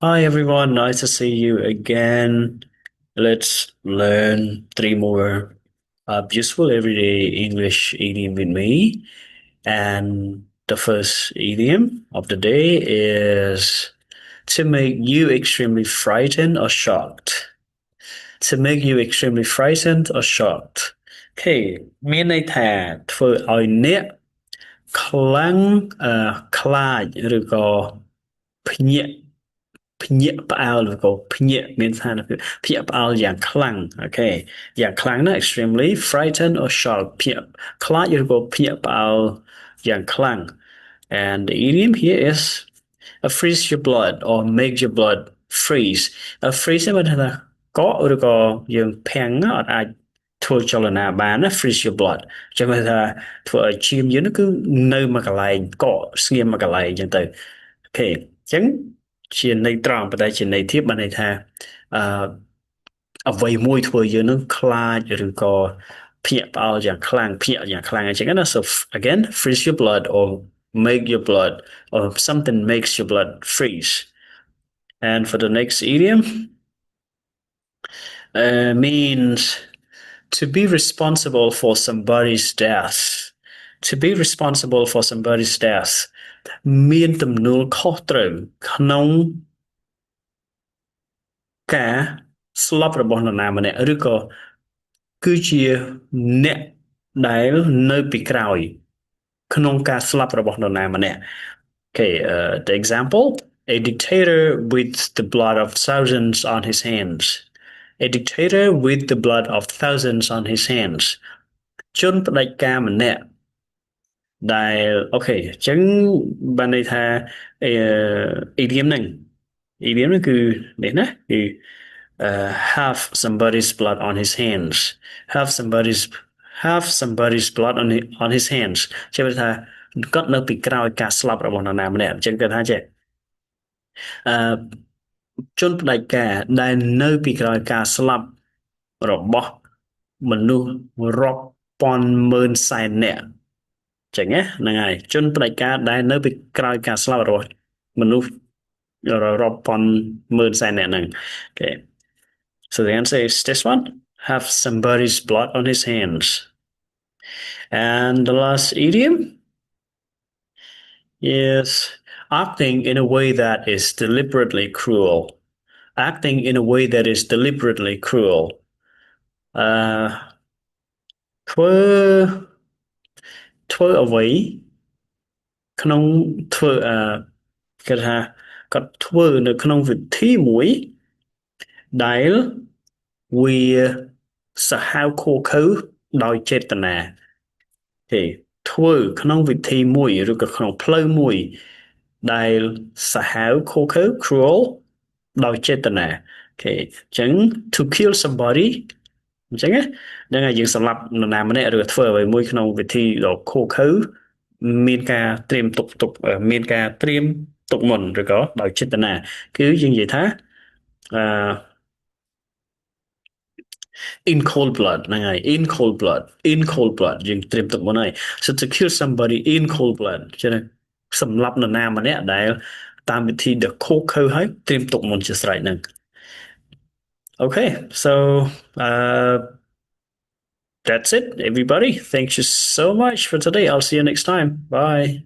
Hi everyone, nice to see you again. Let's learn three more useful everyday English idiom with me. And the first idiom of the day is to make you extremely frightened or shocked. To make you extremely frightened or shocked. โอเคមានន័យថាធ្វើឲ្យអ្នកខ្លាំងខ្លាចឬក៏ភ្ញាក់ភ្ញាក់ផ្អើលឬក៏ភ្ញាក់មានស្ថានភាពភ្ញាក់ផ្អើលយ៉ាងខ្លាំងអូខេយ៉ាងខ្លាំងណាស់ extremely frightened or shocked ភ្ញាក់ខ្លាចឬក៏ភ្ញាក់ផ្អើលយ៉ាងខ្លាំង and the idiom here is freeze your blood or make your blood freeze freeze មានន័យថាកកឬក៏យើងភាំងអត់អាចធ្វើចលនាបានណា freeze your blood ចាំថាធ្វើឲ្យឈាមយើងគឺនៅមួយកន្លែងកកស្ងៀមមួយកន្លែងអញ្ចឹងទៅអូខេអញ្ចឹងជាន័យត្រង់ប៉ុន្តែជាន័យធៀបបានន័យថាអឺអ្វីមួយធ្វើយើងនឹងខ្លាចឬក៏ភ្ញាក់ផ្អើលយ៉ាងខ្លាំងភ្ញាក់យ៉ាងខ្លាំងអញ្ចឹងណា so again freeze your blood or make your blood or something makes your blood freeze and for the next idiom means to be responsible for somebody's death. To be responsible for somebody's death មានទំនួលខុសត្រូវក្នុងការស្លាប់របស់នរណាម្នាក់ឬក៏គឺជាអ្នកដែលនៅពីក្រោយក្នុងការស្លាប់របស់នរណាម្នាក់ Okay, the example, a dictator with the blood of thousands on his hands. A dictator with the blood of thousands on his hands. ជនផ្ដាច់ការម្នាក់ដែលអូខេអញ្ចឹងបានន័យថាidiom ហ្នឹង idiom ហ្នឹងគឺនេះណាគឺ have somebody's blood on his hands have somebody's have somebody's blood on his hands ជាថាគាត់នៅពីក្រោយការស្លាប់របស់នរណាម្នាក់អញ្ចឹងគាត់ថាចេះអឺជនផ្ដាច់ការដែលនៅពីក្រោយការស្លាប់របស់មនុស្សរាប់ពាន់ម៉ឺនសែននាក់ចឹងណាហ្នឹងហើយជនផ្ដាច់ការដែលនៅពីក្រោយការស្លាប់របស់មនុស្សរាប់ពាន់ម៉ឺនសែននាក់ហ្នឹង Okay. So the answer is this one. Have somebody's blood on his hands. And the last idiom is acting in a way that is deliberately cruel. Acting in a way that is deliberately cruel. អឺធ្វើធ្វើអ្វីក្នុងធ្វើគេថាគាត់ធ្វើនៅក្នុងវិធីមួយដែលវាសាហាវឃោរឃៅដោយចេតនាទេធ្វើក្នុងវិធីមួយឬក៏ក្នុងផ្លូវមួយដែលសាហាវឃោរឃៅ cruel ដោយចេតនាអូខេអញ្ចឹង to kill somebody អញ្ចឹងហ្នឹងហើយយើងសម្លាប់នរណាម្នាក់ឬធ្វើអ្វីមួយក្នុងវិធីដ៏ឃោរឃៅមានការត្រៀមទុកមានការត្រៀមទុកមុនឬក៏ដោយចេតនាគឺយើងនិយាយថាអឺ in cold blood ហ្នឹងហើយ in cold blood in cold blood យើងត្រៀមទុកមុនហើយ so to kill somebody in cold blood ចឹងសម្លាប់នរណាម្នាក់ដែលតាមវិធីដ៏ឃោរឃៅហើយត្រៀមទុកមុនជាស្រេចហ្នឹង Okay, so that's it, everybody. Thank you so much for today. I'll see you next time. Bye.